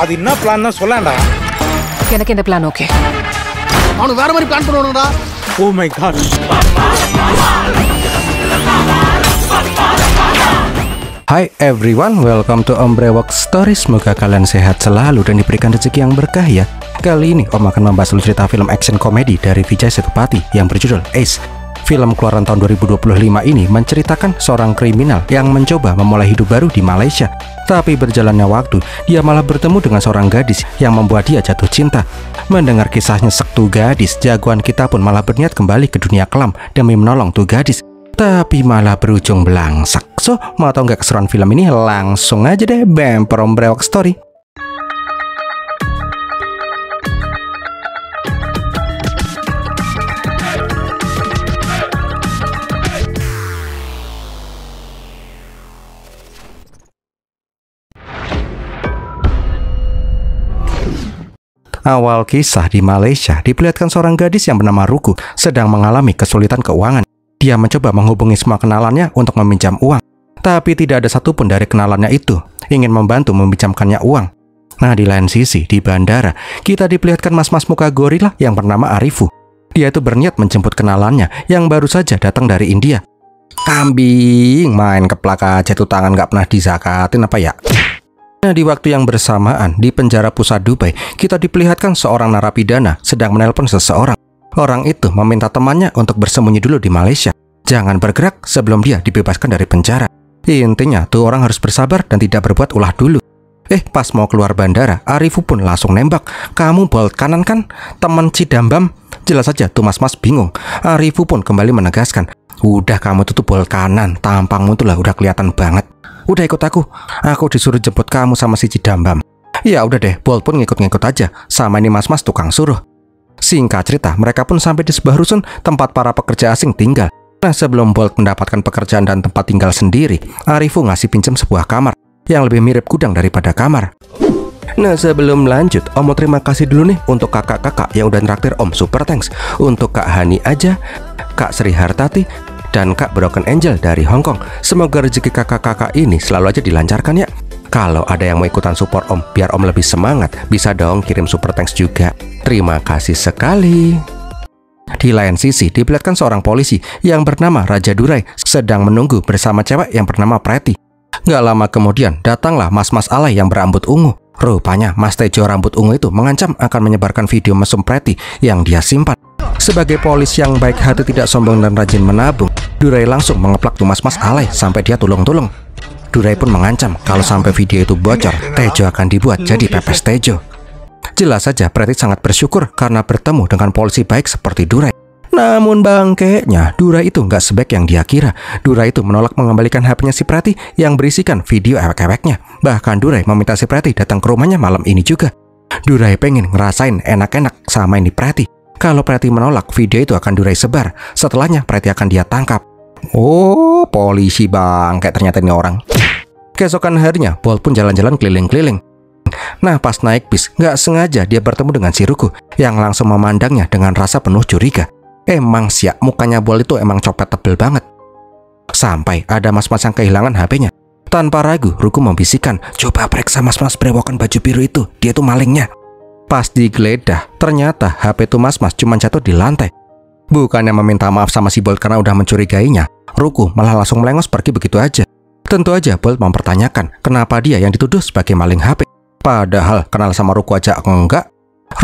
அது என்ன பிளான்னா சொல்லடா. எனக்கு இந்த பிளான் ஓகே. அவனுக்கு வேற மாதிரி பிளான் பண்ணுவானுடா. Oh my God. Hai everyone, welcome to Om Brewok Story. Semoga kalian sehat selalu dan diberikan rezeki yang berkah ya. Kali ini Om akan membahas cerita film action komedi dari Vijay Sethupathi yang berjudul Ace. Film keluaran tahun 2025 ini menceritakan seorang kriminal yang mencoba memulai hidup baru di Malaysia. Tapi berjalannya waktu, dia malah bertemu dengan seorang gadis yang membuat dia jatuh cinta. Mendengar kisahnya sektu gadis, jagoan kita pun malah berniat kembali ke dunia kelam demi menolong tuh gadis. Tapi malah berujung belangsak. So, mau tau nggak keseruan film ini? Langsung aja deh, bemper Om Brewok Story. Awal kisah di Malaysia diperlihatkan seorang gadis yang bernama Ruku sedang mengalami kesulitan keuangan. Dia mencoba menghubungi semua kenalannya untuk meminjam uang, tapi tidak ada satupun dari kenalannya itu ingin membantu meminjamkannya uang. Nah, di lain sisi, di bandara, kita diperlihatkan mas-mas muka gorila yang bernama Arifu. Dia itu berniat menjemput kenalannya yang baru saja datang dari India. Kambing, main keplak aja tuh, tangan gak pernah disakatin apa ya? Nah, di waktu yang bersamaan, di penjara pusat Dubai, kita diperlihatkan seorang narapidana sedang menelpon seseorang. Orang itu meminta temannya untuk bersembunyi dulu di Malaysia. Jangan bergerak sebelum dia dibebaskan dari penjara. Intinya, tuh orang harus bersabar dan tidak berbuat ulah dulu. Pas mau keluar bandara, Arifu pun langsung nembak. Kamu bolt kanan kan? Teman Cidambam? Jelas saja tuh mas-mas bingung. Arifu pun kembali menegaskan. Udah, kamu tuh bolt kanan. Tampangmu tuh lah udah kelihatan banget. Udah ikut aku disuruh jemput kamu sama si Cidambam. Ya udah deh, Bolt pun ngikut-ngikut aja sama ini mas-mas tukang suruh. Singkat cerita, mereka pun sampai di sebuah rusun tempat para pekerja asing tinggal. Nah, sebelum Bolt mendapatkan pekerjaan dan tempat tinggal sendiri, Arifu ngasih pinjam sebuah kamar yang lebih mirip gudang daripada kamar. Nah, sebelum lanjut, Om mau terima kasih dulu nih untuk kakak-kakak yang udah nraktir Om super thanks. Untuk Kak Hani aja, Kak Sri Hartati, dan Kak Broken Angel dari Hong Kong. Semoga rezeki kakak-kakak ini selalu aja dilancarkan ya. Kalau ada yang mau ikutan support Om biar Om lebih semangat, bisa dong kirim super thanks juga. Terima kasih sekali. Di lain sisi, diperlihatkan seorang polisi yang bernama Raja Durai sedang menunggu bersama cewek yang bernama Preti. Gak lama kemudian, datanglah mas-mas alay yang berambut ungu. Rupanya, Mas Tejo rambut ungu itu mengancam akan menyebarkan video mesum Preti yang dia simpan. Sebagai polis yang baik hati, tidak sombong dan rajin menabung, Durai langsung mengeplak tuh mas-mas alay sampai dia tulung-tulung. Durai pun mengancam kalau sampai video itu bocor, Tejo akan dibuat jadi pepes Tejo. Jelas saja Preti sangat bersyukur karena bertemu dengan polisi baik seperti Durai. Namun bangkeknya, Durai itu nggak sebaik yang dia kira. Durai itu menolak mengembalikan HP-nya si Preti yang berisikan video ewek-eweknya. Bahkan Durai meminta si Preti datang ke rumahnya malam ini juga. Durai pengen ngerasain enak-enak sama ini Preti. Kalau Preti menolak, video itu akan Durai sebar. Setelahnya Preti akan dia tangkap. Oh, polisi bangke ternyata ini orang. Keesokan harinya, Bolt pun jalan-jalan keliling-keliling. Nah, pas naik bis, nggak sengaja dia bertemu dengan si Ruku yang langsung memandangnya dengan rasa penuh curiga. Emang siak, mukanya Bolt itu emang copet tebel banget. Sampai ada mas-mas yang kehilangan HP-nya. Tanpa ragu, Ruku membisikkan, coba periksa mas-mas brewokan baju biru itu, dia tuh malingnya. Pas digeledah, ternyata HP itu mas-mas cuma jatuh di lantai. Bukannya meminta maaf sama si Bolt karena udah mencurigainya, Ruku malah langsung melengos pergi begitu aja. Tentu aja Bolt mempertanyakan kenapa dia yang dituduh sebagai maling HP. Padahal kenal sama Ruku aja enggak.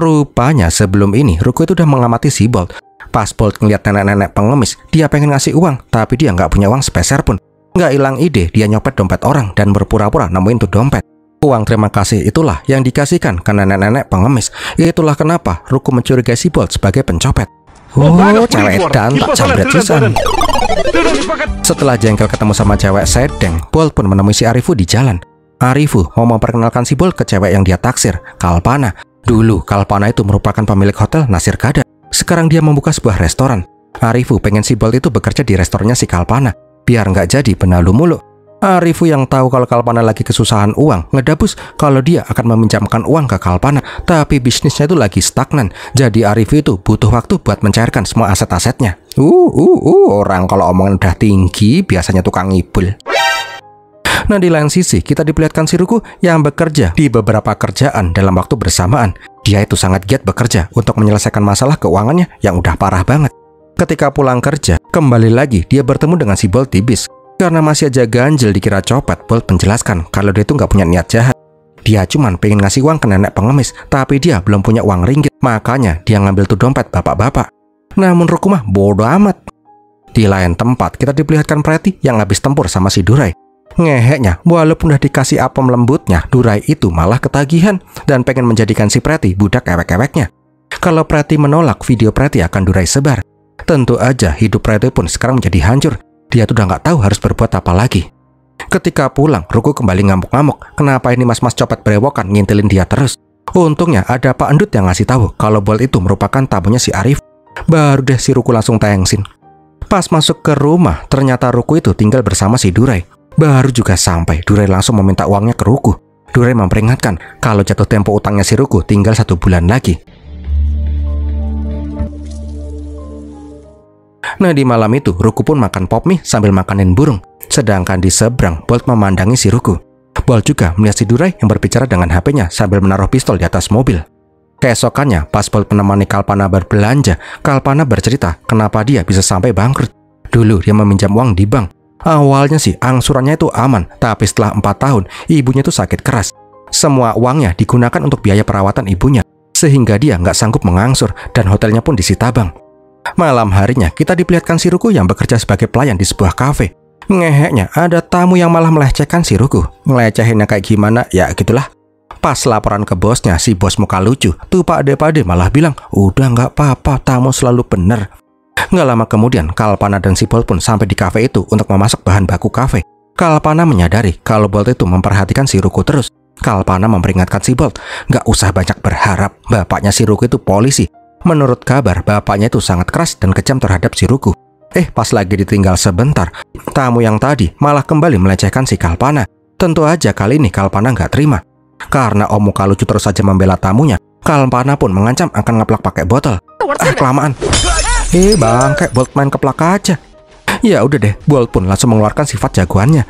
Rupanya sebelum ini Ruku itu udah mengamati si Bolt. Pas Bolt ngeliat nenek-nenek pengemis, dia pengen ngasih uang, tapi dia nggak punya uang sepeser pun. Nggak hilang ide, dia nyopet dompet orang dan berpura-pura nemuin tuh dompet. Uang terima kasih itulah yang dikasihkan ke nenek-nenek pengemis. Itulah kenapa Ruku mencurigai si Bolt sebagai pencopet. Oh, cewek dan tak jambret pisan. Setelah jengkel ketemu sama cewek sedeng, Bolt pun menemui si Arifu di jalan. Arifu mau memperkenalkan si Bolt ke cewek yang dia taksir, Kalpana. Dulu Kalpana itu merupakan pemilik hotel Nasir Kada. Sekarang dia membuka sebuah restoran. Arifu pengen si Bolt itu bekerja di restorannya si Kalpana, biar nggak jadi benalu mulu. Arifu yang tahu kalau Kalpana lagi kesusahan uang, ngedabus kalau dia akan meminjamkan uang ke Kalpana, tapi bisnisnya itu lagi stagnan. Jadi Arifu itu butuh waktu buat mencairkan semua aset-asetnya. Orang kalau omongan udah tinggi biasanya tukang ngibul. Nah, di lain sisi, kita diperlihatkan si Ruku yang bekerja di beberapa kerjaan dalam waktu bersamaan. Dia itu sangat giat bekerja untuk menyelesaikan masalah keuangannya yang udah parah banget. Ketika pulang kerja, kembali lagi dia bertemu dengan si Bolt di bis. Karena masih aja ganjel dikira copet, Bolt menjelaskan kalau dia itu nggak punya niat jahat. Dia cuman pengen ngasih uang ke nenek pengemis, tapi dia belum punya uang ringgit. Makanya dia ngambil tuh dompet bapak-bapak. Namun Ruku mah bodoh amat. Di lain tempat, kita diperlihatkan Pretty yang habis tempur sama si Durai. Ngeheknya, walaupun udah dikasih apem lembutnya, Durai itu malah ketagihan dan pengen menjadikan si Pretty budak ewek-eweknya. Kalau Pretty menolak, video Pretty akan Durai sebar. Tentu aja hidup Pretty pun sekarang menjadi hancur. Dia tuh udah nggak tahu harus berbuat apa lagi. Ketika pulang, Ruku kembali ngamuk-ngamuk. Kenapa ini mas-mas copet berewokan ngintilin dia terus? Untungnya ada Pak Endut yang ngasih tahu kalau Bolt itu merupakan tamunya si Arif. Baru deh si Ruku langsung tengsin. Pas masuk ke rumah, ternyata Ruku itu tinggal bersama si Durai. Baru juga sampai, Durai langsung meminta uangnya ke Ruku. Durai memperingatkan kalau jatuh tempo utangnya si Ruku tinggal 1 bulan lagi. Nah, di malam itu, Ruku pun makan pop mie sambil makanin burung. Sedangkan di seberang, Bolt memandangi si Ruku. Bolt juga melihat si Durai yang berbicara dengan HP-nya sambil menaruh pistol di atas mobil. Keesokannya, pas Bolt menemani Kalpana berbelanja, Kalpana bercerita kenapa dia bisa sampai bangkrut. Dulu dia meminjam uang di bank. Awalnya sih angsurannya itu aman, tapi setelah 4 tahun, ibunya itu sakit keras. Semua uangnya digunakan untuk biaya perawatan ibunya, sehingga dia nggak sanggup mengangsur dan hotelnya pun disita bank. Malam harinya, kita diperlihatkan si Ruku yang bekerja sebagai pelayan di sebuah kafe. Ngeheknya, ada tamu yang malah melecehkan si Ruku. Ngelecehinnya kayak gimana? Ya gitulah. Pas laporan ke bosnya, si bos muka lucu, tuh Pak Depade malah bilang, udah nggak apa-apa, tamu selalu bener. Nggak lama kemudian, Kalpana dan si Bolt pun sampai di kafe itu untuk memasak bahan baku kafe. Kalpana menyadari kalau Bolt itu memperhatikan si Ruku terus. Kalpana memperingatkan si Bolt, nggak usah banyak berharap, bapaknya si Ruku itu polisi. Menurut kabar, bapaknya itu sangat keras dan kejam terhadap si Ruku. Pas lagi ditinggal sebentar, tamu yang tadi malah kembali melecehkan si Kalpana. Tentu aja kali ini Kalpana nggak terima. Karena Om muka lucu terus saja membela tamunya, Kalpana pun mengancam akan ngeplak pakai botol. Kelamaan. Bangke, Bolt main keplak aja. Ya udah deh, Bolt pun langsung mengeluarkan sifat jagoannya.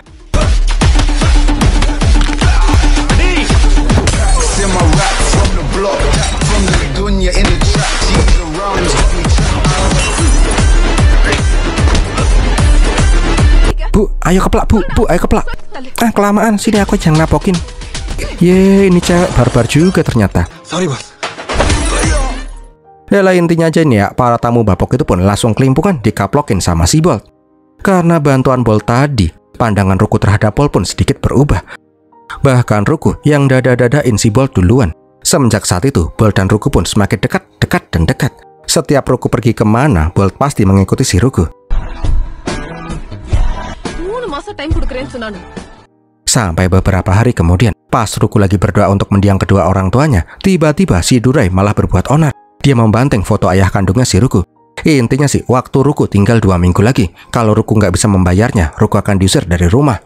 Bu, ayo keplak, Bu, ayo keplak. Kelamaan, sini aku yang napokin. Ini cewek barbar juga ternyata. Sorry, Bos. Intinya aja nih ya, para tamu bapok itu pun langsung kelimpungan dikaplokin sama si Bolt. Karena bantuan Bolt tadi, pandangan Ruku terhadap Bolt pun sedikit berubah. Bahkan Ruku yang dada-dadain si Bolt duluan. Semenjak saat itu, Bolt dan Ruku pun semakin dekat. Setiap Ruku pergi kemana, Bolt pasti mengikuti si Ruku. Sampai beberapa hari kemudian, pas Ruku lagi berdoa untuk mendiang kedua orang tuanya, tiba-tiba si Durai malah berbuat onar. Dia membanting foto ayah kandungnya si Ruku. Intinya sih, waktu Ruku tinggal 2 minggu lagi. Kalau Ruku nggak bisa membayarnya, Ruku akan diusir dari rumah.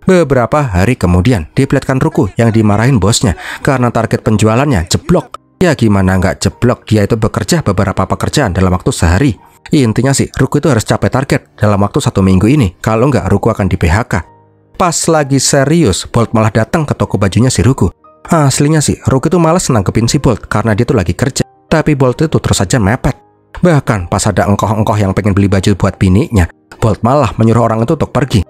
Beberapa hari kemudian, diperlihatkan Ruku yang dimarahin bosnya karena target penjualannya jeblok. Ya gimana nggak jeblok, dia itu bekerja beberapa pekerjaan dalam waktu sehari. Intinya sih, Ruku itu harus capai target dalam waktu 1 minggu ini. Kalau nggak, Ruku akan di-PHK. Pas lagi serius, Bolt malah datang ke toko bajunya si Ruku. Aslinya sih, Ruku itu malas nanggepin si Bolt karena dia tuh lagi kerja. Tapi Bolt itu terus saja mepet. Bahkan pas ada engkoh-engkoh yang pengen beli baju buat bininya, Bolt malah menyuruh orang itu untuk pergi.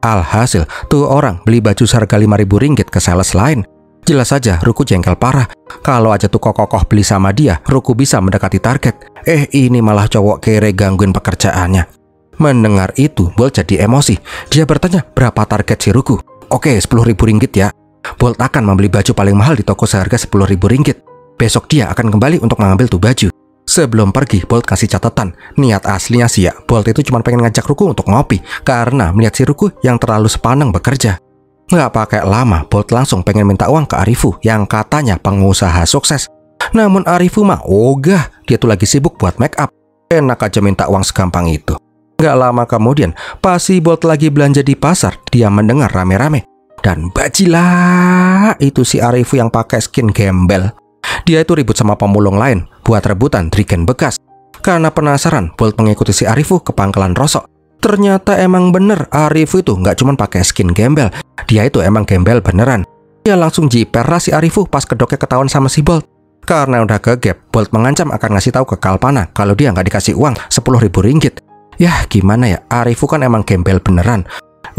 Alhasil, tuh orang beli baju seharga 5.000 ringgit ke sales lain. Jelas saja Ruku jengkel parah. Kalau aja tuh kokoh beli sama dia, Ruku bisa mendekati target. Ini malah cowok kere gangguin pekerjaannya. Mendengar itu, Bolt jadi emosi. Dia bertanya berapa target si Ruku. Oke, 10.000 ringgit ya. Bolt akan membeli baju paling mahal di toko seharga 10.000 ringgit. Besok dia akan kembali untuk mengambil tuh baju. Sebelum pergi, Bolt kasih catatan. Niat aslinya sih ya, Bolt itu cuma pengen ngajak Ruku untuk ngopi karena melihat si Ruku yang terlalu sepaneng bekerja. Nggak pakai lama, Bolt langsung pengen minta uang ke Arifu yang katanya pengusaha sukses. Namun Arifu mah ogah, dia tuh lagi sibuk buat make up. Enak aja minta uang segampang itu. Nggak lama kemudian, pas si Bolt lagi belanja di pasar, dia mendengar rame-rame. Dan bajilah, itu si Arifu yang pakai skin gembel. Dia itu ribut sama pemulung lain buat rebutan trigen bekas. Karena penasaran, Bolt mengikuti si Arifu ke pangkalan rosok. Ternyata emang bener Arifu itu nggak cuma pakai skin gembel, dia itu emang gembel beneran. Dia langsung jiper si Arifu pas kedoknya ketahuan sama si Bolt. Karena udah kegep, Bolt mengancam akan ngasih tahu ke Kalpana kalau dia nggak dikasih uang 10.000 ringgit. Yah gimana ya, Arifu kan emang gembel beneran.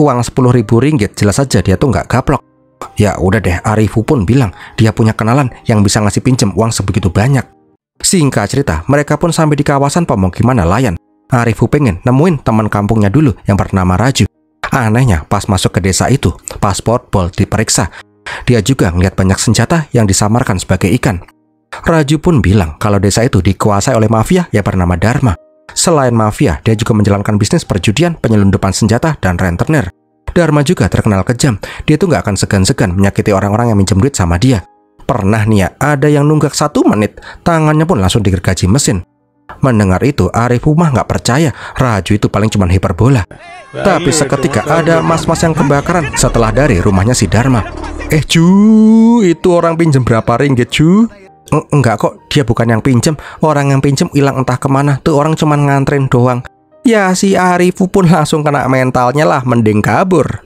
Uang 10.000 ringgit jelas aja dia tuh nggak gaplok. Ya udah deh, Arifu pun bilang dia punya kenalan yang bisa ngasih pinjem uang sebegitu banyak. Singkat cerita, mereka pun sampai di kawasan pemukiman nelayan. Arifu pengen nemuin teman kampungnya dulu yang bernama Raju. Anehnya, pas masuk ke desa itu, paspor Bolt diperiksa. Dia juga ngeliat banyak senjata yang disamarkan sebagai ikan. Raju pun bilang kalau desa itu dikuasai oleh mafia yang bernama Dharma. Selain mafia, dia juga menjalankan bisnis perjudian, penyelundupan senjata, dan rentenir. Dharma juga terkenal kejam. Dia tuh nggak akan segan-segan menyakiti orang-orang yang minjem duit sama dia. Pernah nih ya, ada yang nunggak 1 menit, tangannya pun langsung digergaji mesin. Mendengar itu, Arifu mah nggak percaya Raju itu paling cuman hiperbola. Tapi seketika ada mas-mas yang kebakaran setelah dari rumahnya si Dharma. Cu, itu orang pinjem berapa ringgit, cu? Enggak kok, dia bukan yang pinjem. Orang yang pinjem hilang entah kemana. Tuh orang cuman nganterin doang. Ya si Arifu pun langsung kena mentalnya lah, mending kabur.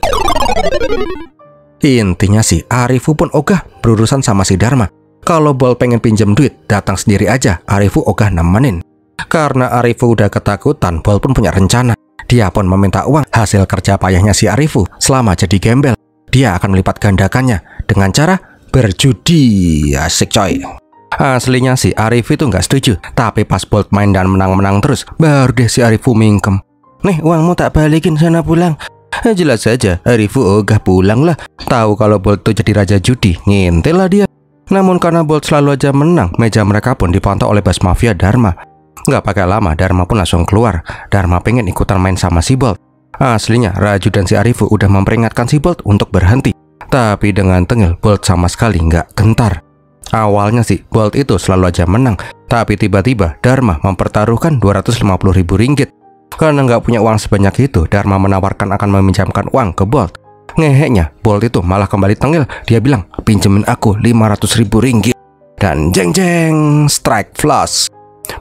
Intinya sih Arifu pun ogah berurusan sama si Dharma. Kalau Bolt pengen pinjem duit, datang sendiri aja, Arifu ogah nemenin. Karena Arifu udah ketakutan, Bolt pun punya rencana. Dia pun meminta uang hasil kerja payahnya si Arifu selama jadi gembel. Dia akan melipat gandakannya dengan cara berjudi. Asik coy. Aslinya sih Arifu itu nggak setuju, tapi pas Bolt main dan menang-menang terus, baru deh si Arifu mingkem. Nih uangmu tak balikin, sana pulang. Jelas saja Arifu ogah pulang lah. Tahu kalau Bolt tuh jadi raja judi, ngintil lah dia. Namun karena Bolt selalu aja menang, meja mereka pun dipantau oleh bos mafia Dharma. Nggak pakai lama, Dharma pun langsung keluar. Dharma pengen ikutan main sama si Bolt. Aslinya Raju dan si Arifu udah memperingatkan si Bolt untuk berhenti. Tapi dengan tengil, Bolt sama sekali nggak gentar. Awalnya sih Bolt itu selalu aja menang, tapi tiba-tiba Dharma mempertaruhkan 250.000 ringgit. Karena nggak punya uang sebanyak itu, Dharma menawarkan akan meminjamkan uang ke Bolt. Ngeheknya, Bolt itu malah kembali tengil. Dia bilang, pinjemin aku 500.000 ringgit. Dan jeng-jeng, strike flush.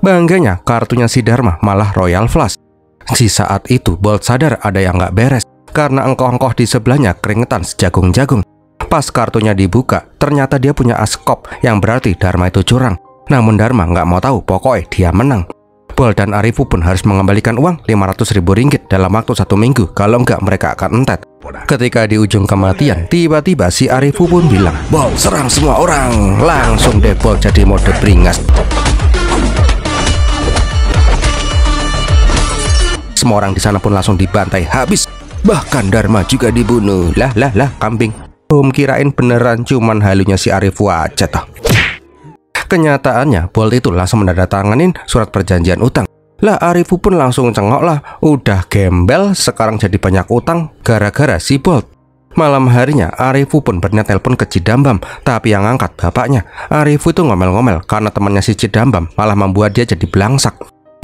Bangganya kartunya si Dharma malah Royal Flush. Di saat itu Bolt sadar ada yang nggak beres, karena engkoh-engkoh di sebelahnya keringetan sejagung-jagung. Pas kartunya dibuka, ternyata dia punya as kop, yang berarti Dharma itu curang. Namun Dharma nggak mau tahu, pokoknya dia menang. Bolt dan Arifu pun harus mengembalikan uang 500.000 ringgit dalam waktu 1 minggu, kalau enggak mereka akan entet. Ketika di ujung kematian, tiba-tiba si Arifu pun bilang, Bolt serang semua orang. Langsung deh Bolt jadi mode beringas. Semua orang di sana pun langsung dibantai habis. Bahkan Dharma juga dibunuh. Lah kambing. Kirain beneran cuman halunya si Arifu aja toh. Kenyataannya Bolt itu langsung menandatanganin surat perjanjian utang. Lah Arifu pun langsung cengok lah. Udah gembel sekarang jadi banyak utang gara-gara si Bolt. Malam harinya Arifu pun berniat telepon ke Cidambam, tapi yang angkat bapaknya. Arifu itu ngomel-ngomel karena temannya si Cidambam malah membuat dia jadi belangsak.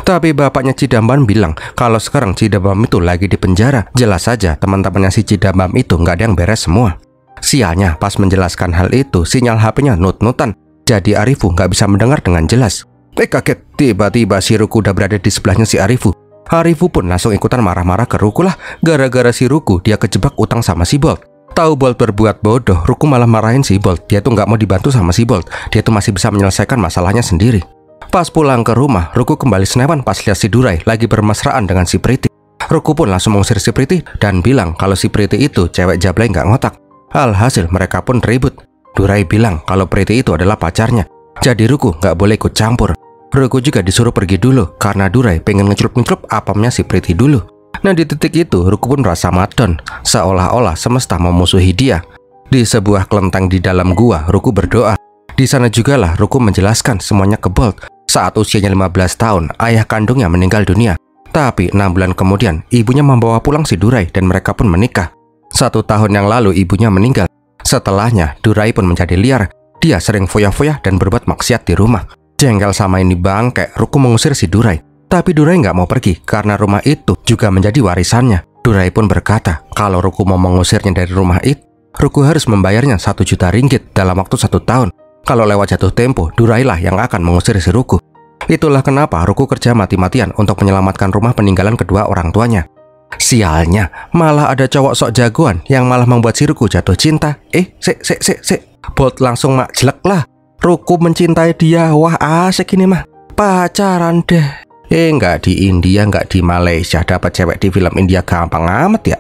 Tapi bapaknya Cidambam bilang kalau sekarang Cidambam itu lagi di penjara. Jelas saja teman-temannya si Cidambam itu nggak ada yang beres semua. Sialnya pas menjelaskan hal itu, sinyal HP-nya nut-nutan. Jadi Arifu nggak bisa mendengar dengan jelas. Kaget, tiba-tiba si Ruku udah berada di sebelahnya si Arifu. Arifu pun langsung ikutan marah-marah ke Ruku lah. Gara-gara si Ruku dia kejebak utang sama si Bolt. Tahu Bolt berbuat bodoh, Ruku malah marahin si Bolt. Dia tuh nggak mau dibantu sama si Bolt. Dia tuh masih bisa menyelesaikan masalahnya sendiri. Pas pulang ke rumah, Ruku kembali senewan pas lihat si Durai lagi bermesraan dengan si Priti. Ruku pun langsung mengusir si Priti dan bilang kalau si Priti itu cewek jablay nggak ngotak. Alhasil mereka pun ribut. Durai bilang kalau Priti itu adalah pacarnya. Jadi Ruku nggak boleh ikut campur. Ruku juga disuruh pergi dulu karena Durai pengen ngecelup-ngecelup apamnya si Priti dulu. Nah di titik itu Ruku pun merasa madon, seolah-olah semesta memusuhi dia. Di sebuah kelenteng di dalam gua, Ruku berdoa. Di sana jugalah Ruku menjelaskan semuanya ke Bolt. Saat usianya 15 tahun, ayah kandungnya meninggal dunia. Tapi 6 bulan kemudian, ibunya membawa pulang si Durai dan mereka pun menikah. 1 tahun yang lalu ibunya meninggal. Setelahnya, Durai pun menjadi liar. Dia sering foya-foya dan berbuat maksiat di rumah. Jengkel sama ini bangke, Ruku mengusir si Durai. Tapi Durai nggak mau pergi karena rumah itu juga menjadi warisannya. Durai pun berkata, kalau Ruku mau mengusirnya dari rumah itu, Ruku harus membayarnya 1 juta ringgit dalam waktu 1 tahun. Kalau lewat jatuh tempo, Durai lah yang akan mengusir si Ruku. Itulah kenapa Ruku kerja mati-matian untuk menyelamatkan rumah peninggalan kedua orang tuanya. Sialnya, malah ada cowok sok jagoan yang malah membuat si Ruku jatuh cinta. Bolt langsung mak jelek lah. Ruku mencintai dia, wah asik ini mah. Pacaran deh. Nggak di India, nggak di Malaysia, dapat cewek di film India gampang amat ya.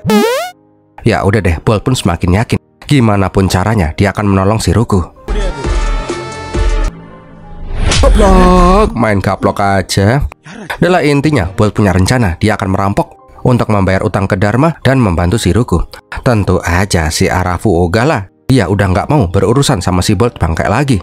Ya udah deh, Bolt pun semakin yakin. Gimana pun caranya, dia akan menolong si Ruku. Gaplok, main gaplok aja. Adalah intinya, Bolt punya rencana, dia akan merampok untuk membayar utang ke Dharma dan membantu si Ruku. Tentu aja si Arafu ogah, dia udah nggak mau berurusan sama si Bolt bangkai lagi.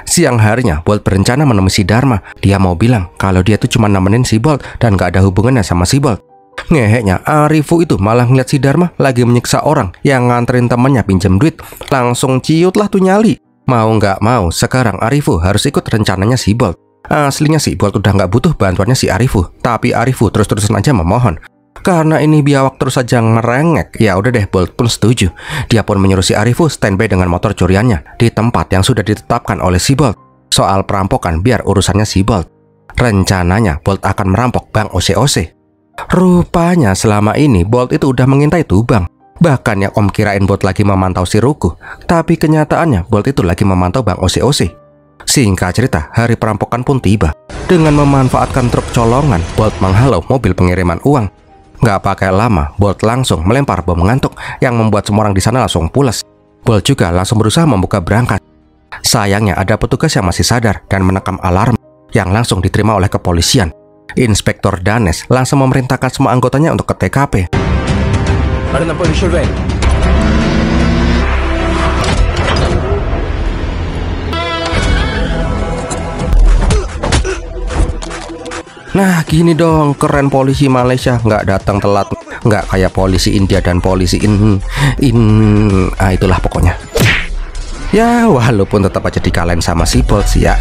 Siang harinya, Bolt berencana menemui si Dharma. Dia mau bilang kalau dia tuh cuma nemenin si Bolt dan nggak ada hubungannya sama si Bolt. Ngeheknya, Arifu itu malah ngeliat si Dharma lagi menyiksa orang yang nganterin temannya pinjam duit. Langsung ciut lah tuh nyali. Mau nggak mau, sekarang Arifu harus ikut rencananya si Bolt. Aslinya si Bolt udah nggak butuh bantuannya si Arifu, tapi Arifu terus-terusan aja memohon. Karena ini biawak terus saja ngerengek, ya udah deh, Bolt pun setuju. Dia pun menyuruh si Arifu standby dengan motor curiannya di tempat yang sudah ditetapkan oleh si Bolt. Soal perampokan biar urusannya si Bolt. Rencananya Bolt akan merampok Bank OCOC. Rupanya selama ini Bolt itu udah mengintai tuh bank. Bahkan yang Om kirain Bolt lagi memantau si Ruku, tapi kenyataannya Bolt itu lagi memantau Bank OCOC. Singkat cerita, hari perampokan pun tiba. Dengan memanfaatkan truk colongan, Bolt menghalau mobil pengiriman uang. Nggak pakai lama, Bolt langsung melempar bom mengantuk yang membuat semua orang di sana langsung pulas. Bolt juga langsung berusaha membuka berangkat. Sayangnya ada petugas yang masih sadar dan menekam alarm yang langsung diterima oleh kepolisian. Inspektur Danes langsung memerintahkan semua anggotanya untuk ke TKP. Nah gini dong, keren polisi Malaysia, nggak datang telat, nggak kayak polisi India dan polisi itulah pokoknya. Ya walaupun tetap aja dikalahin sama si Bolt sih ya.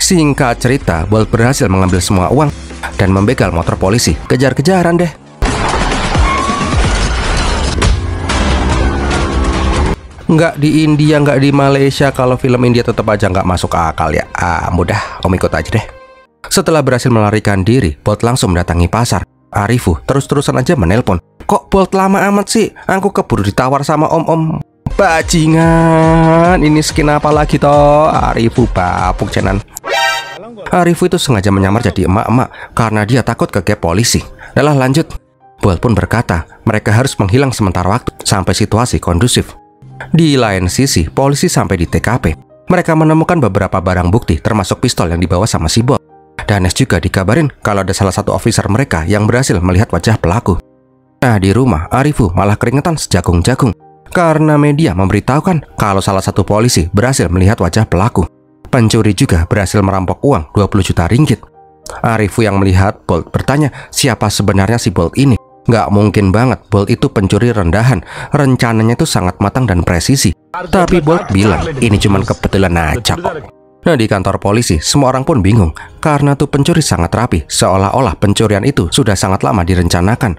Singkat cerita, Bolt berhasil mengambil semua uang dan membegal motor polisi. Kejar-kejaran deh. Nggak di India, nggak di Malaysia. Kalau film India tetap aja nggak masuk akal ya. Mudah, Om ikut aja deh. Setelah berhasil melarikan diri, Bolt langsung mendatangi pasar. Arifu terus-terusan aja menelpon. Kok Bolt lama amat sih? Aku keburu ditawar sama om-om. Bajingan, ini skin apa lagi toh? Arifu bapuk cenan. Arifu itu sengaja menyamar jadi emak-emak karena dia takut kegep polisi. Adalah lanjut. Bolt pun berkata, mereka harus menghilang sementara waktu sampai situasi kondusif. Di lain sisi, polisi sampai di TKP. Mereka menemukan beberapa barang bukti termasuk pistol yang dibawa sama si Bolt. Danes juga dikabarin kalau ada salah satu officer mereka yang berhasil melihat wajah pelaku. Nah di rumah, Arifu malah keringetan sejagung-jagung karena media memberitahukan kalau salah satu polisi berhasil melihat wajah pelaku. Pencuri juga berhasil merampok uang 20 juta ringgit. Arifu yang melihat Bolt bertanya siapa sebenarnya si Bolt ini. Nggak mungkin banget, Bolt itu pencuri rendahan. Rencananya itu sangat matang dan presisi. Tapi Bolt bilang, ini cuma kebetulan aja kok. Nah di kantor polisi, semua orang pun bingung. Karena tuh pencuri sangat rapi, seolah-olah pencurian itu sudah sangat lama direncanakan.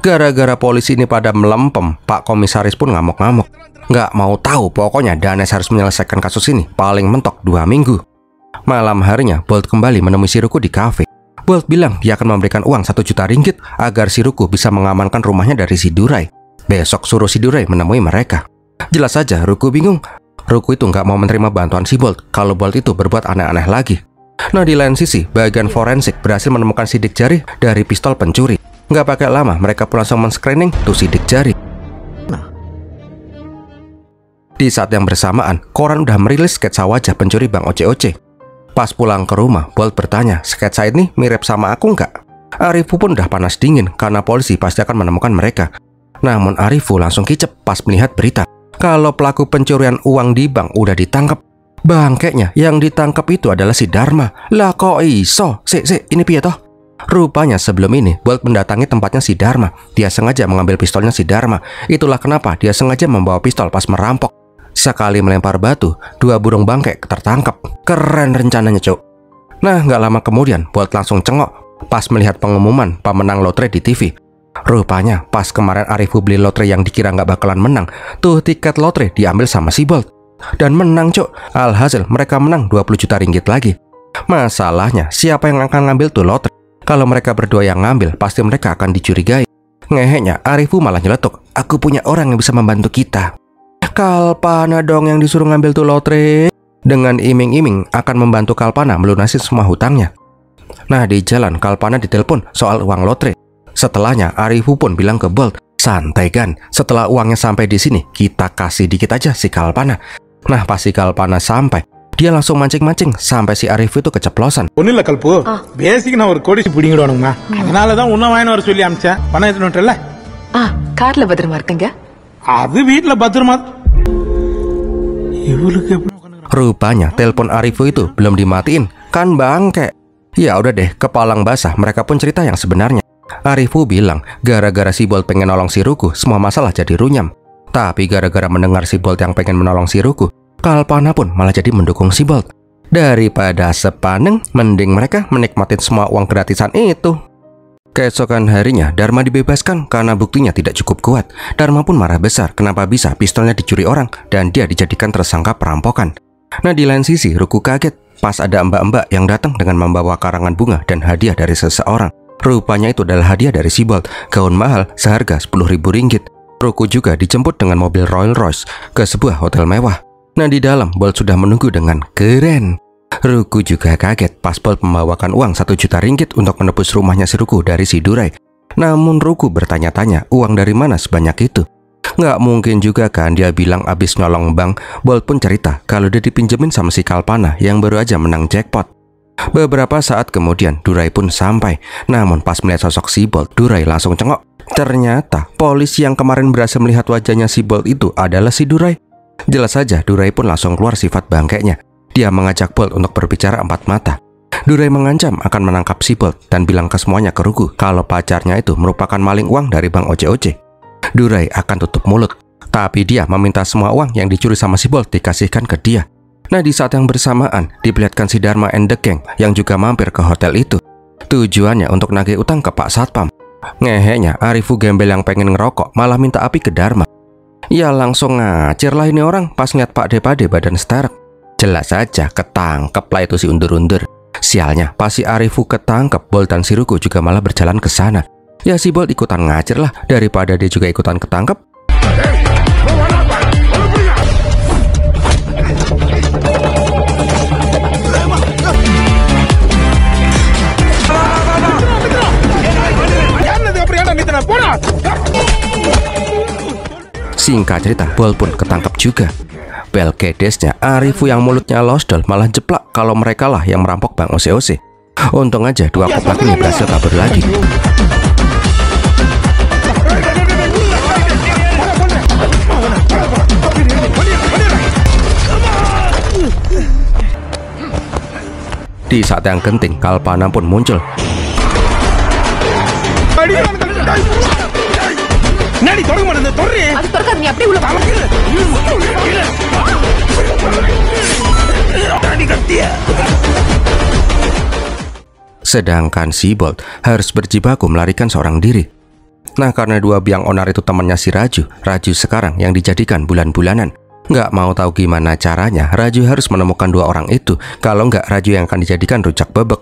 Gara-gara polisi ini pada melempem, Pak Komisaris pun ngamuk-ngamuk. Nggak mau tahu, pokoknya Danes harus menyelesaikan kasus ini paling mentok 2 minggu. Malam harinya, Bolt kembali menemui si Ruku di kafe. Bolt bilang dia akan memberikan uang 1 juta ringgit agar si Ruku bisa mengamankan rumahnya dari si Durai. Besok suruh si Durai menemui mereka. Jelas saja Ruku bingung. Ruku itu nggak mau menerima bantuan si Bolt kalau Bolt itu berbuat aneh-aneh lagi. Nah di lain sisi, bagian forensik berhasil menemukan sidik jari dari pistol pencuri. Nggak pakai lama, mereka pun langsung men-screening tuh sidik jari. Di saat yang bersamaan, koran udah merilis sketsa wajah pencuri Bank OCOC. Pas pulang ke rumah, Bolt bertanya, sketsa ini mirip sama aku nggak? Arifu pun udah panas dingin karena polisi pasti akan menemukan mereka. Namun Arifu langsung kicep pas melihat berita kalau pelaku pencurian uang di bank udah ditangkap. Bangkeknya yang ditangkap itu adalah si Dharma. Lah kok iso? Ini piye toh? Rupanya sebelum ini Bolt mendatangi tempatnya si Dharma. Dia sengaja mengambil pistolnya si Dharma. Itulah kenapa dia sengaja membawa pistol pas merampok. Sekali melempar batu, 2 burung bangkek tertangkap. Keren rencananya, cuk. Nah, nggak lama kemudian, Bolt langsung cengok pas melihat pengumuman pemenang lotre di TV. Rupanya, pas kemarin Arifu beli lotre yang dikira nggak bakalan menang, tuh tiket lotre diambil sama si Bolt. Dan menang, cuk. Alhasil, mereka menang 20 juta ringgit lagi. Masalahnya, siapa yang akan ngambil tuh lotre? Kalau mereka berdua yang ngambil, pasti mereka akan dicurigai. Ngeheknya, Arifu malah nyeletuk, aku punya orang yang bisa membantu kita. Kalpana dong yang disuruh ngambil tuh lotre. Dengan iming-iming akan membantu Kalpana melunasi semua hutangnya. Nah, di jalan Kalpana ditelepon soal uang lotre. Setelahnya, Arifu pun bilang ke Bolt, santai kan, setelah uangnya sampai di sini, kita kasih dikit aja si Kalpana. Nah, pas si Kalpana sampai, dia langsung mancing-mancing sampai si Arifu itu keceplosan. ஒன்னும் இல்ல கல்பு பேசிக் நான் ஒரு கோடிச்சு பிடிங்கிடுவானுங்கம்மா அதனாலதான் உன்ன வாங்கின வர சொல்லி அமிச்சேன் பணம் எடுத்துட்டல கார்ல பத்திரமா இருக்குங்க. அது வீட்டுல பத்திரமா இவளுக்கு எப்படி Rupanya telepon Arifu itu belum dimatiin, kan bangke. Ya udah deh, kepalang basah, mereka pun cerita yang sebenarnya. Arifu bilang, gara-gara si Bolt pengen nolong si Ruku, semua masalah jadi runyam. Tapi gara-gara mendengar si Bolt yang pengen menolong si Ruku, Kalpana pun malah jadi mendukung si Bolt. Daripada sepaneng, mending mereka menikmatin semua uang gratisan itu. Keesokan harinya, Dharma dibebaskan karena buktinya tidak cukup kuat. Dharma pun marah besar kenapa bisa pistolnya dicuri orang dan dia dijadikan tersangka perampokan. Nah, di lain sisi, Ruku kaget pas ada mbak-mbak yang datang dengan membawa karangan bunga dan hadiah dari seseorang. Rupanya itu adalah hadiah dari si Bolt, gaun mahal seharga 10.000 ringgit. Ruku juga dijemput dengan mobil Rolls Royce ke sebuah hotel mewah. Nah, di dalam Bolt sudah menunggu dengan keren. Ruku juga kaget pas Bolt membawakan uang 1 juta ringgit untuk menebus rumahnya si Ruku dari si Durai. Namun Ruku bertanya-tanya uang dari mana sebanyak itu. Nggak mungkin juga kan dia bilang abis nolong bank. Bolt pun cerita kalau dia dipinjemin sama si Kalpana yang baru aja menang jackpot. Beberapa saat kemudian Durai pun sampai. Namun pas melihat sosok si Bolt, Durai langsung cengok. Ternyata polisi yang kemarin berhasil melihat wajahnya si Bolt itu adalah si Durai. Jelas saja Durai pun langsung keluar sifat bangkainya. Dia mengajak Bolt untuk berbicara empat mata. Durai mengancam akan menangkap si Bolt dan bilang ke semuanya ke Ruku kalau pacarnya itu merupakan maling uang dari bank OJ-OJ. Durai akan tutup mulut, tapi dia meminta semua uang yang dicuri sama si Bolt dikasihkan ke dia. Nah, di saat yang bersamaan diperlihatkan si Dharma and the Gang yang juga mampir ke hotel itu. Tujuannya untuk nagih utang ke Pak Satpam. Ngeheknya Arifu gembel yang pengen ngerokok malah minta api ke Dharma. Ya langsung ngacir lah ini orang pas ngeliat Pak Depade badan sterek. Jelas saja ketangkep lah itu si undur-undur. Sialnya pas si Arifu ketangkep, Bolt dan si Ruku juga malah berjalan ke sana. Ya si Bolt ikutan ngacir lah daripada dia juga ikutan ketangkep. Singkat cerita, Bolt pun ketangkep juga. Belkedesnya, Arifu yang mulutnya losdol malah jeplak kalau mereka lah yang merampok Bank OC-OC. Untung aja dua koplak ini berhasil kabur lagi. Di saat yang genting, Kalpana pun muncul. Sedangkan si Bolt harus berjibaku melarikan seorang diri. Nah, karena dua biang onar itu temannya si Raju sekarang yang dijadikan bulan-bulanan. Nggak mau tahu gimana caranya, Raju harus menemukan dua orang itu. Kalau nggak, Raju yang akan dijadikan rujak bebek.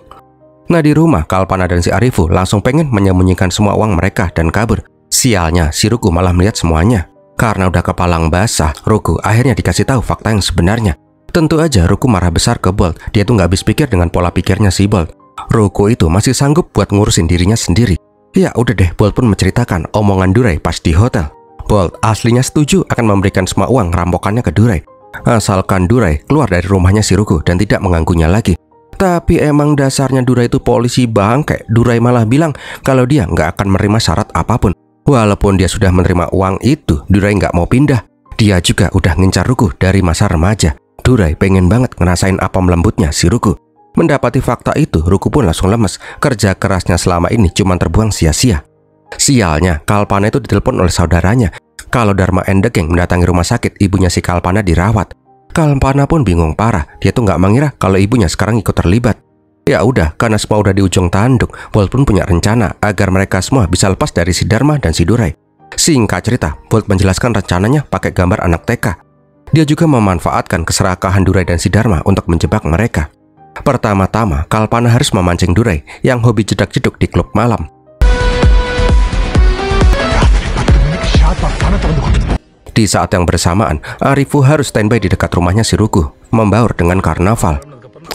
Nah, di rumah, Kalpana dan si Arifu langsung pengen menyembunyikan semua uang mereka dan kabur. Sialnya, si Ruku malah melihat semuanya. Karena udah kepalang basah, Ruku akhirnya dikasih tahu fakta yang sebenarnya. Tentu aja Ruku marah besar ke Bolt. Dia tuh nggak habis pikir dengan pola pikirnya si Bolt. Ruku itu masih sanggup buat ngurusin dirinya sendiri. Ya udah deh, Bolt pun menceritakan omongan Durai pas di hotel. Bolt aslinya setuju akan memberikan semua uang rampokannya ke Durai, asalkan Durai keluar dari rumahnya si Ruku dan tidak mengganggunya lagi. Tapi emang dasarnya Durai itu polisi bangke. Durai malah bilang kalau dia nggak akan menerima syarat apapun. Walaupun dia sudah menerima uang itu, Durai nggak mau pindah. Dia juga udah ngincar Ruku dari masa remaja. Durai pengen banget ngerasain apa lembutnya si Ruku. Mendapati fakta itu, Ruku pun langsung lemes. Kerja kerasnya selama ini cuma terbuang sia-sia. Sialnya, Kalpana itu ditelepon oleh saudaranya kalau Dharma and the Gang mendatangi rumah sakit ibunya si Kalpana dirawat. Kalpana pun bingung parah. Dia tuh nggak mengira kalau ibunya sekarang ikut terlibat. Ya udah, karena semua udah di ujung tanduk, Bolt pun punya rencana agar mereka semua bisa lepas dari si Dharma dan si Durai. Singkat cerita, Bolt menjelaskan rencananya pakai gambar anak TK. Dia juga memanfaatkan keserakahan Durai dan si Dharma untuk menjebak mereka. Pertama-tama, Kalpana harus memancing Durai yang hobi jedak-jeduk di klub malam. Di saat yang bersamaan, Arifu harus standby di dekat rumahnya si Ruku, membaur dengan karnaval.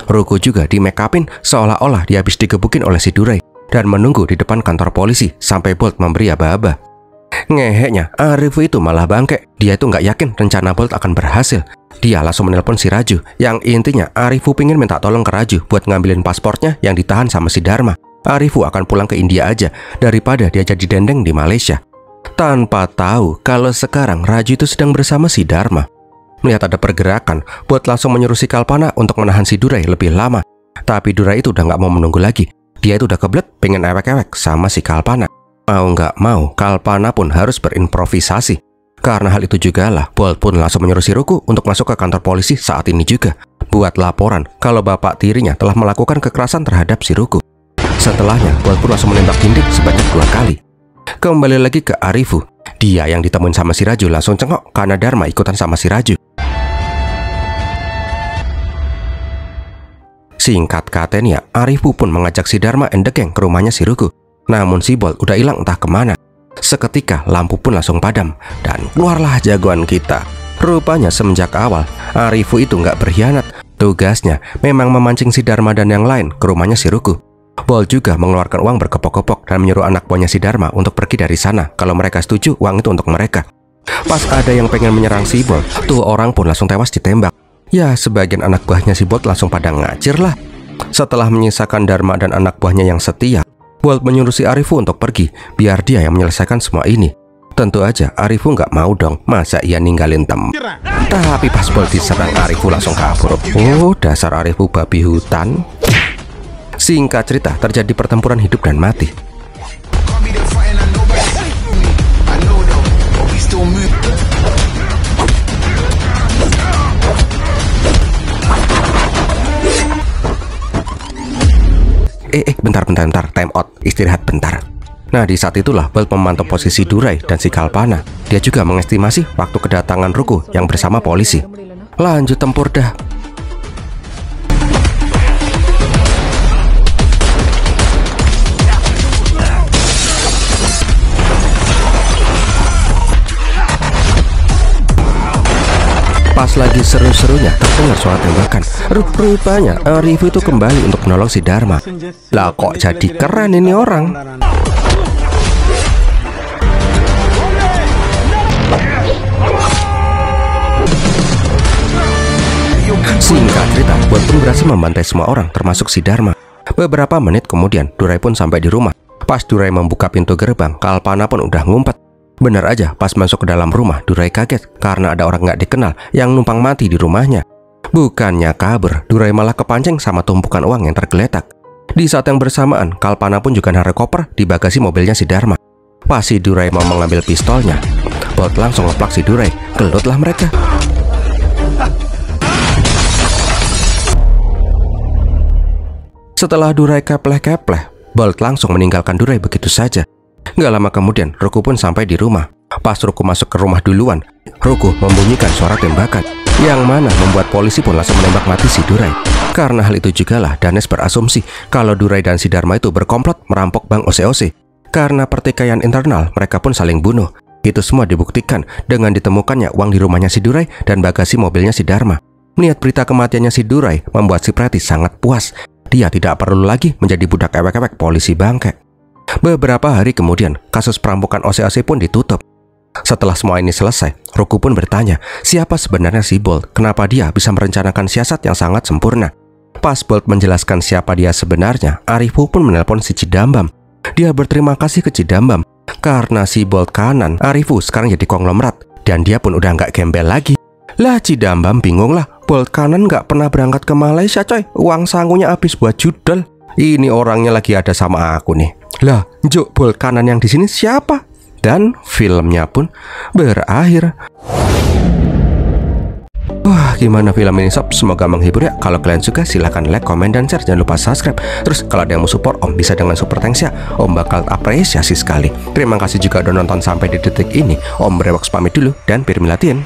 Ruku juga di make upin seolah-olah dia habis digebukin oleh si Durai dan menunggu di depan kantor polisi sampai Bolt memberi aba-aba. Ngeheknya, Arifu itu malah bangke. Dia itu nggak yakin rencana Bolt akan berhasil. Dia langsung menelpon si Raju, yang intinya Arifu pingin minta tolong ke Raju buat ngambilin pasportnya yang ditahan sama si Dharma. Arifu akan pulang ke India aja daripada dia jadi dendeng di Malaysia. Tanpa tahu kalau sekarang Raju itu sedang bersama si Dharma. Melihat ada pergerakan, Bolt langsung menyuruh si Kalpana untuk menahan si Durai lebih lama. Tapi Durai itu udah nggak mau menunggu lagi. Dia itu udah kebelet pengen ewek-ewek sama si Kalpana. Mau nggak mau, Kalpana pun harus berimprovisasi. Karena hal itu juga lah, Bolt pun langsung menyuruh si Ruku untuk masuk ke kantor polisi saat ini juga, buat laporan kalau bapak tirinya telah melakukan kekerasan terhadap si Ruku. Setelahnya, Bolt pun langsung menembak dinding sebanyak 2 kali. Kembali lagi ke Arifu. Dia yang ditemuin sama si Raju langsung cengok karena Dharma ikutan sama si Raju. Singkat katanya, Arifu pun mengajak si Dharma and the gang ke rumahnya si Ruku. Namun si Bolt udah hilang entah kemana. Seketika lampu pun langsung padam dan keluarlah jagoan kita. Rupanya semenjak awal Arifu itu nggak berkhianat. Tugasnya memang memancing si Dharma dan yang lain ke rumahnya si Ruku. Bolt juga mengeluarkan uang berkepok-kepok dan menyuruh anak buahnya si Dharma untuk pergi dari sana kalau mereka setuju uang itu untuk mereka. Pas ada yang pengen menyerang si Bolt, tuh orang pun langsung tewas ditembak. Ya, sebagian anak buahnya si Bolt langsung pada ngacir lah. Setelah menyisakan Dharma dan anak buahnya yang setia, Bolt menyuruh si Arifu untuk pergi, biar dia yang menyelesaikan semua ini. Tentu aja Arifu nggak mau dong, masa ia ninggalin temen. Tapi pas Bolt diserang, Arifu langsung kabur. Oh, dasar Arifu babi hutan. Singkat cerita, terjadi pertempuran hidup dan mati. Bentar, time out, istirahat bentar. Nah, di saat itulah Bolt memantau posisi Durai dan si Kalpana. Dia juga mengestimasi waktu kedatangan Ruku yang bersama polisi. Lanjut tempur dah. Pas lagi seru-serunya terdengar suara tembakan. Rupanya Arifu itu kembali untuk menolong si Dharma. Lah kok jadi keren ini orang. Singkat cerita, Bolt pun berhasil membantai semua orang termasuk si Dharma. Beberapa menit kemudian Durai pun sampai di rumah. Pas Durai membuka pintu gerbang, Kalpana pun udah ngumpet. Benar aja, pas masuk ke dalam rumah, Durai kaget karena ada orang nggak dikenal yang numpang mati di rumahnya. Bukannya kabur, Durai malah kepancing sama tumpukan uang yang tergeletak. Di saat yang bersamaan, Kalpana pun juga naruh koper di bagasi mobilnya si Dharma. Pas si Durai mau mengambil pistolnya, Bolt langsung ngeplak si Durai. Gelutlah mereka. Setelah Durai kepleh-kepleh, Bolt langsung meninggalkan Durai begitu saja. Gak lama kemudian, Ruku pun sampai di rumah. Pas Ruku masuk ke rumah duluan, Ruku membunyikan suara tembakan, yang mana membuat polisi pun langsung menembak mati si Durai. Karena hal itu jugalah Danes berasumsi kalau Durai dan si Dharma itu berkomplot merampok bank OCOC. Karena pertikaian internal, mereka pun saling bunuh. Itu semua dibuktikan dengan ditemukannya uang di rumahnya si Durai dan bagasi mobilnya si Dharma. Melihat berita kematiannya si Durai membuat si Preti sangat puas. Dia tidak perlu lagi menjadi budak ewek-ewek polisi bangke. Beberapa hari kemudian, kasus perampokan OCOC pun ditutup. Setelah semua ini selesai, Ruku pun bertanya, siapa sebenarnya si Bolt? Kenapa dia bisa merencanakan siasat yang sangat sempurna? Pas Bolt menjelaskan siapa dia sebenarnya, Arifu pun menelpon si Cidambam. Dia berterima kasih ke Cidambam. Karena si Bolt kanan, Arifu sekarang jadi konglomerat. Dan dia pun udah nggak gembel lagi. Lah Cidambam bingung lah, Bolt kanan nggak pernah berangkat ke Malaysia coy. Uang sangunya habis buat judel. Ini orangnya lagi ada sama aku nih. Lah, Juk Bolt kanan yang di sini siapa? Dan filmnya pun berakhir. Wah, gimana film ini sob? Semoga menghibur ya. Kalau kalian suka silahkan like, komen, dan share. Jangan lupa subscribe. Terus kalau ada yang mau support Om bisa dengan super thanks ya. Om bakal apresiasi sekali. Terima kasih juga udah nonton sampai di detik ini. Om Brewoks pamit dulu dan Pirmilatin.